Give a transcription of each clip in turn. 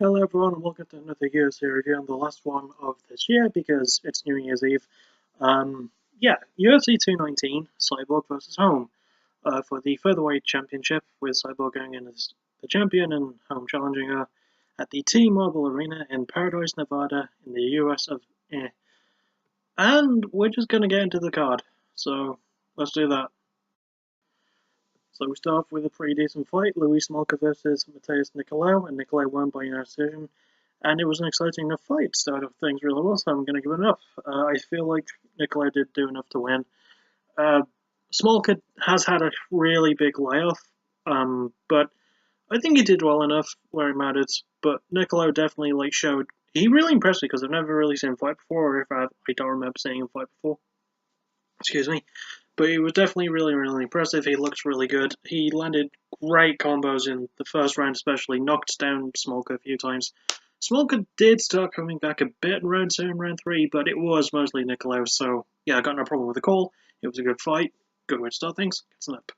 Hello everyone and welcome to another UFC review and the last one of this year because it's New Year's Eve. Yeah, UFC 219, Cyborg versus Holm for the featherweight championship with Cyborg going in as the champion and Holm challenging her at the T-Mobile Arena in Paradise, Nevada in the US of eh. And we're just going to get into the card, so let's do that. So we start off with a pretty decent fight, Luis Smolka versus Mateus Nicolau, and Nicolau won by unanimous decision. And it was an exciting enough fight, started off things really well, so I'm going to give it enough. I feel like Nicolau did do enough to win. Smolka has had a really big layoff, but I think he did well enough where it mattered. But Nicolau definitely showed he really impressed me because I've never really seen him fight before, or if I don't remember seeing him fight before. Excuse me. But he was definitely really impressive. He looked really good. He landed great combos in the first round, especially knocked down Smolka a few times. Smolka did start coming back a bit in round 2 and round 3, but it was mostly Nicolau, so yeah, I got no problem with the call. It was a good fight, good way to start things. Gets an up.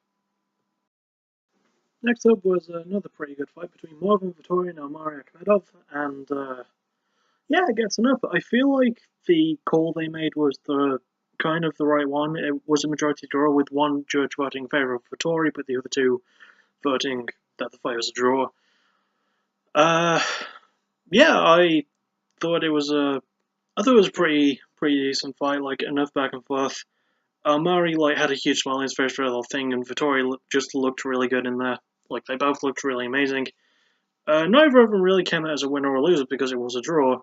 Next up was another pretty good fight between Marvin Vettori and Omari Akhmedov, and yeah, it gets an up. I feel like the call they made was the kind of the right one. It was a majority draw with one judge voting in favour of Vettori, but the other two voting that the fight was a draw. Yeah, I thought it was a pretty decent fight. Like enough back and forth. Murray had a huge smile on his face for the whole thing, and Vittori just looked really good in there. Like they both looked really amazing. Neither of them really came out as a winner or a loser because it was a draw.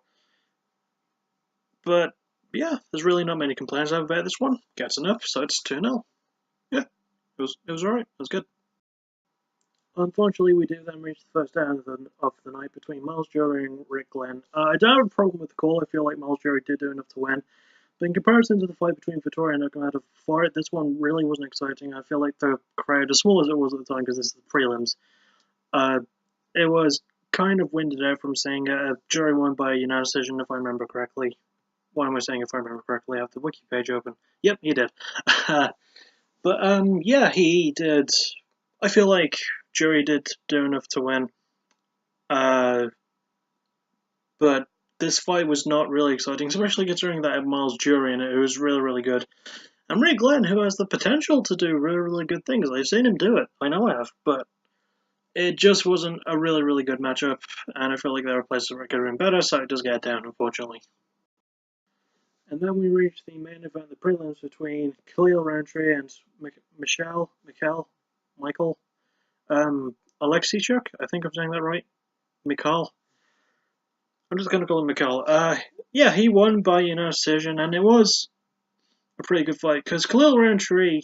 But yeah, there's really not many complaints about this one. Gets an up, so it's 2-0. Yeah, it was alright. It was good. Unfortunately, we do then reach the first down of the night between Miles Jury and Rick Glenn. I don't have a problem with the call. I feel like Miles Jury did do enough to win. But in comparison to the fight between Vettori and Akhmedov before it, this one really wasn't exciting. I feel like the crowd, as small as it was at the time, because this is the prelims, it was kind of winded out from saying Jury won by unanimous decision, if I remember correctly. What am I saying if I remember correctly? I have the wiki page open. Yep, he did. But yeah, he did. I feel like Jury did do enough to win. But this fight was not really exciting, especially considering that it had Miles Jury in it, who was really good. And Rick Glenn, who has the potential to do really good things. I've seen him do it. I know I have, but it just wasn't a really good matchup, and I feel like there were places where it could have been better, so it does get down, unfortunately. And then we reach the main event, the prelims between Khalil Roundtree and Michael Alexichuk. I think I'm saying that right. Mikhail. I'm just going to call him Mikhail. Yeah, he won by unanimous decision, and it was a pretty good fight because Khalil Roundtree,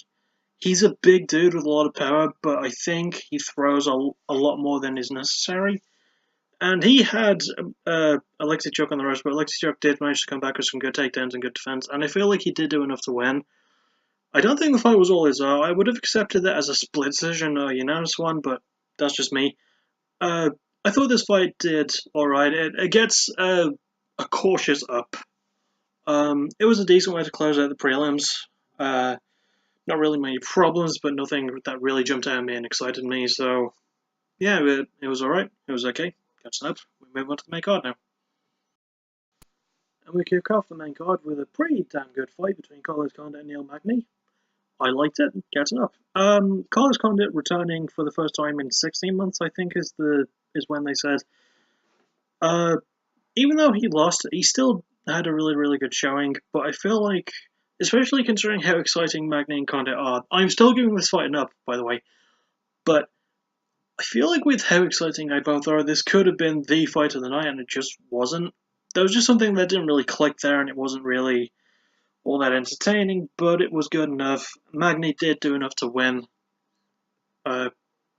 he's a big dude with a lot of power, but I think he throws a lot more than is necessary. And he had Alexichuk on the ropes, but Alexichuk did manage to come back with some good takedowns and good defense, and I feel like he did do enough to win. I don't think the fight was all his own. I would have accepted that as a split decision or a unanimous one, but that's just me. I thought this fight did alright. It gets a cautious up. It was a decent way to close out the prelims. Not really many problems, but nothing that really jumped out at me and excited me. So, yeah, it was alright. It was okay. Catch up. We move on to the main card now. And we kick off the main card with a pretty damn good fight between Carlos Condit and Neil Magny. I liked it. Catching up. Carlos Condit returning for the first time in 16 months, I think, is when they said. Even though he lost, he still had a really good showing. But I feel like, especially considering how exciting Magny and Condit are, I'm still giving this fight an up, by the way. But I feel like with how exciting they both are, this could have been the fight of the night, and it just wasn't. There was just something that didn't really click there, and it wasn't really all that entertaining, but it was good enough. Magny did do enough to win. Yeah,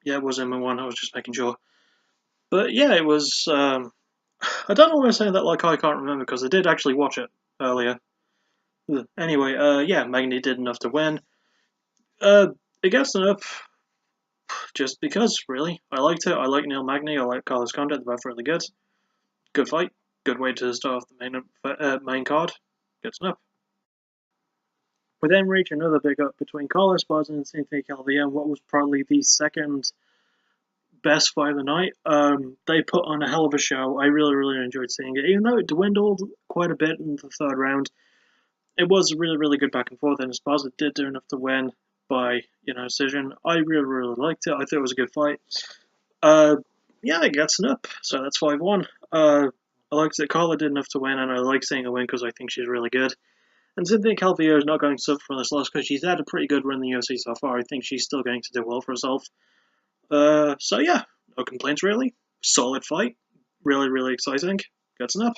it was M1, I was just making sure. But yeah, it was. I don't know why I'm saying that like I can't remember, because I did actually watch it earlier. Anyway, yeah, Magny did enough to win. It gets an up just because, really. I liked it. I like Neil Magny. I like Carlos Condit. They're both really good. Good fight. Good way to start off the main card. Gets an up. We then reach another big up between Carlos Esparza and Cynthia Calvillo, what was probably the second best fight of the night. They put on a hell of a show. I really, really enjoyed seeing it. Even though it dwindled quite a bit in the third round, it was really, really good back and forth, and Esparza did do enough to win by, decision. I really, really liked it. I thought it was a good fight. Uh, yeah, it gets an up, so that's 5-1. I liked that Carla did enough to win, and I like seeing her win because I think she's really good. And Cynthia Calvillo is not going to suffer from this loss because she's had a pretty good run in the UFC so far. I think she's still going to do well for herself. So yeah, no complaints really. Solid fight. Really, really exciting. Gets an up.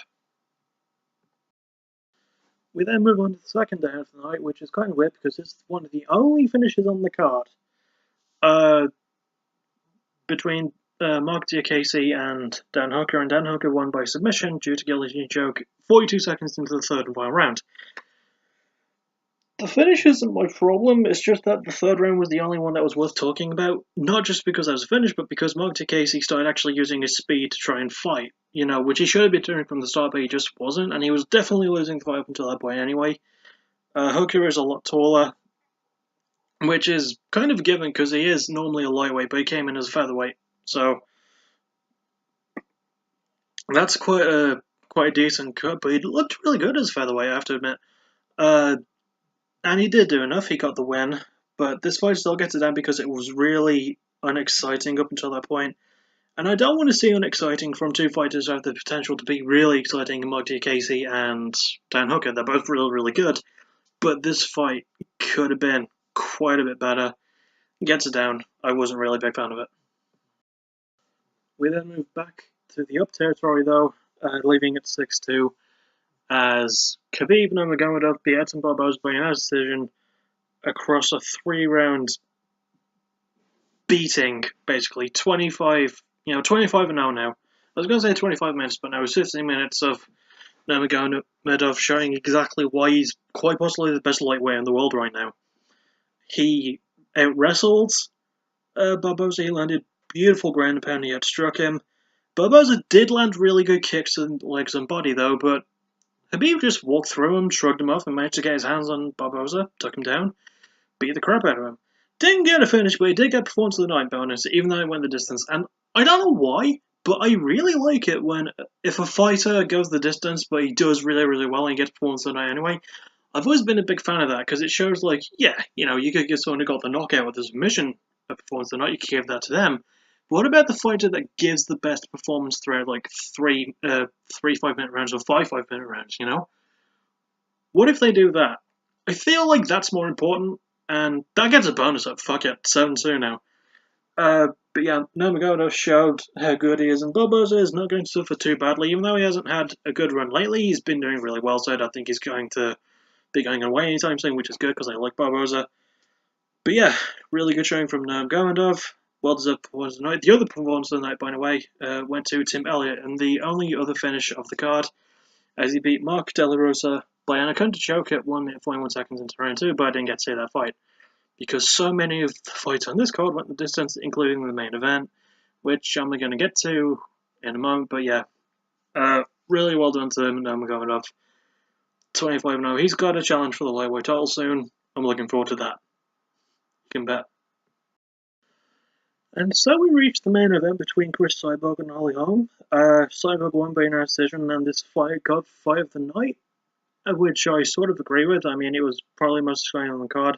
We then move on to the second day of the night, which is kind of weird because it's one of the only finishes on the card. Between Mark Diakese and Dan Hooker, and Dan Hooker won by submission due to guillotine choke 42 seconds into the third and final round. The finish isn't my problem, it's just that the third round was the only one that was worth talking about, not just because that was a finish, but because Mark Diakese started actually using his speed to try and fight, which he should have been doing from the start, but he just wasn't, and he was definitely losing the fight up until that point anyway. Hooker is a lot taller, which is kind of a given because he is normally a lightweight, but he came in as a featherweight, so that's quite a decent cut, but he looked really good as a featherweight, I have to admit. And he did do enough, he got the win, but this fight still gets it down because it was really unexciting up until that point. And I don't want to see unexciting from two fighters who have the potential to be really exciting, Mark Diakese and Dan Hooker. They're both really, really good, but this fight could have been quite a bit better. Gets it down. I wasn't really a big fan of it. We then move back to the up territory, though, leaving it 6-2, as Khabib Nurmagomedov beat Edson Barboza by a decision across a 3-round beating, basically. 25 an hour now. I was going to say 25 minutes, but now it was 15 minutes of Nurmagomedov showing exactly why he's quite possibly the best lightweight in the world right now. He out-wrestled Barboza. He landed beautiful ground and pound. He outstruck him. Barboza did land really good kicks in legs and body, though, but Khabib just walked through him, shrugged him off, and managed to get his hands on Barboza, took him down, beat the crap out of him. Didn't get a finish, but he did get Performance of the Night bonus, even though it went the distance. And I don't know why, but I really like it when, if a fighter goes the distance, but he does really, really well and he gets Performance of the Night anyway. I've always been a big fan of that, because it shows, like, yeah, you could give someone who got the knockout with a submission a Performance of the Night, you could give that to them. But what about the fighter that gives the best performance throughout, like, three 5-minute rounds or 5 5-minute rounds, What if they do that? I feel like that's more important, and that gets a bonus up. Fuck it, 7-2 now. But yeah, Nurmagomedov showed how good he is, and Barboza is not going to suffer too badly. Even though he hasn't had a good run lately, he's been doing really well, so I don't think he's going to be going away anytime soon, which is good because I like Barboza. But yeah, really good showing from Nurmagomedov. Well deserved performance of the night. The other performance of the night, by the way, went to Tim Elliott, and the only other finish of the card, as he beat Mark De La Rosa by an Anaconda choke at 1 minute 41 seconds into round 2, but I didn't get to see that fight because so many of the fights on this card went the distance, including the main event, which I'm going to get to in a moment. But yeah, really well done to him, Nurmagomedov. 25-0. He's got a challenge for the lightweight title soon. I'm looking forward to that. You can bet. And so we reached the main event between Cris Cyborg and Holm. Cyborg won by an decision, and this fight got fight of the night, which I sort of agree with. I mean, it was probably most exciting on the card.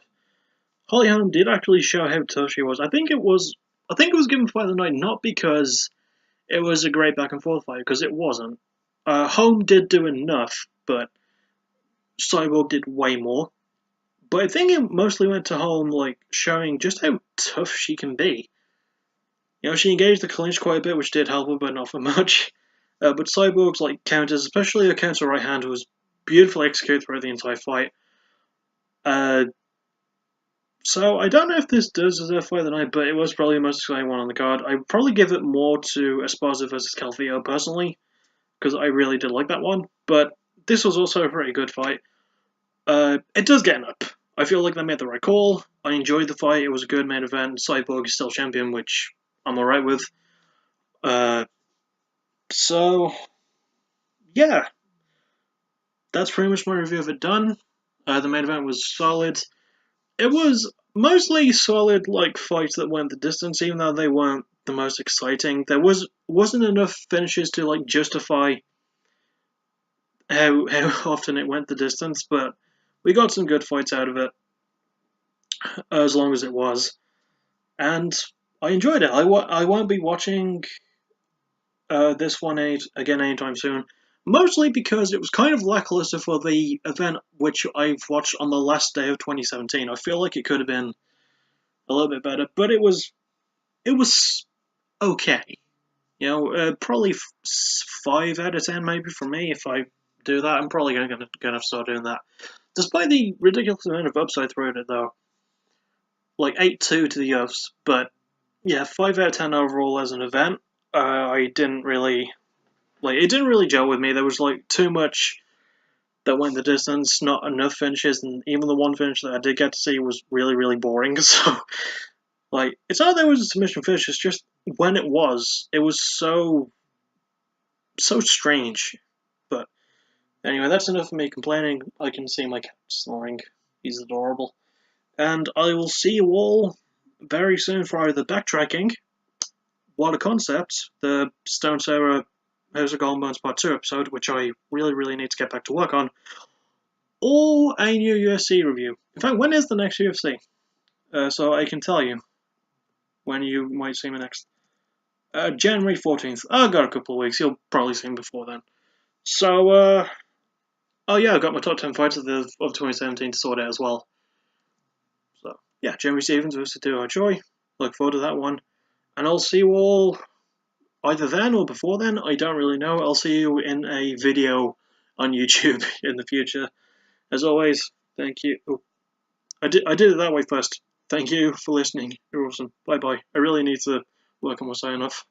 Holm did actually show how tough she was. I think it was given fight of the night not because it was a great back and forth fight, because it wasn't. Holm did do enough, but Cyborg did way more. But I think it mostly went to Holm, like, showing just how tough she can be. She engaged the clinch quite a bit, which did help her, but not for much. But Cyborg's, like, counters, especially her counter right hand, was beautifully executed throughout the entire fight. So I don't know if this does deserve fight of the night, but it was probably the most exciting one on the card. I would probably give it more to Esparza versus Calvillo personally, because I really did like that one. But this was also a pretty good fight. It does get an up. I feel like they made the right call. I enjoyed the fight. It was a good main event. Cyborg is still champion, which I'm alright with. So, yeah. That's pretty much my review of it done. The main event was solid. It was mostly solid like fights that went the distance, even though they weren't the most exciting. There wasn't enough finishes to like justify how often it went the distance, but we got some good fights out of it, as long as it was, and I enjoyed it. I won't be watching this one again anytime soon. Mostly because it was kind of lackluster for the event which I've watched on the last day of 2017. I feel like it could have been a little bit better, but it was okay. You know, probably 5 out of 10 maybe for me. If I do that, I'm probably gonna start doing that. Despite the ridiculous amount of ups I threw at it, though, like 8-2 to the ups, but yeah, 5 out of 10 overall as an event. I didn't really like. It didn't really gel with me. There was like too much that went the distance, not enough finishes, and even the one finish that I did get to see was really, really boring. So, like, it's not that there was a submission finish, it's just when it was so strange. But anyway, that's enough of me complaining. I can see my cat snoring. He's adorable. And I will see you all very soon for either backtracking, What a Concept, the Stone Sarah House of Golden Bones Part 2 episode, which I really, really need to get back to work on, or a new UFC review. In fact, when is the next UFC? So I can tell you when you might see me next. January 14th. I've got a couple of weeks. You'll probably see me before then. So, oh yeah, I got my top 10 fights of 2017 to sort out as well. So, yeah, Jeremy Stevens versus Duo Joy. Look forward to that one. And I'll see you all either then or before then. I don't really know. I'll see you in a video on YouTube in the future. As always, thank you. Oh, I did it that way first. Thank you for listening. You're awesome. Bye bye. I really need to work on my sign off.